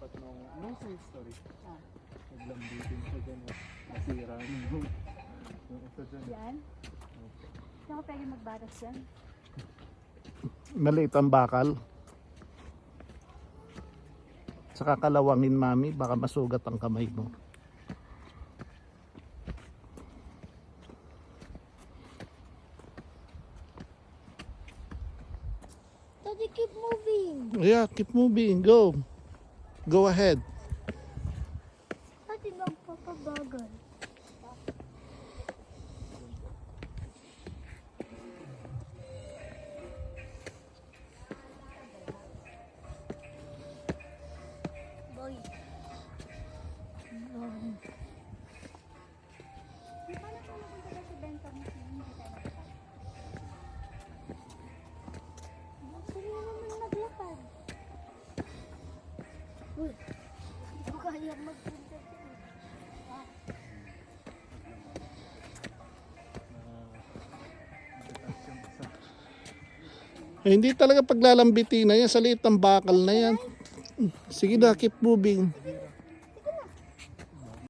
dapat nung sa history. Ah. Naglambitin siya dyan. Nasira yung isa dyan. Yan? Hindi ako pwede magbatas yan. Maliit ang bakal. Saka kalawangin, mami, baka masugat ang kamay mo. Daddy, keep moving. Yeah, keep moving. Go. Go ahead. Daddy, magpapabagal. Boy. Di ba napunta ka si Benton? Hindi tayo nakita. Gusto niya naman maglakad. Uy, hindi ko kaya magpunta dyan. Eh, hindi talaga paglalambitin na yan. Sa liit ng bakal na yan. Sige na, keep moving.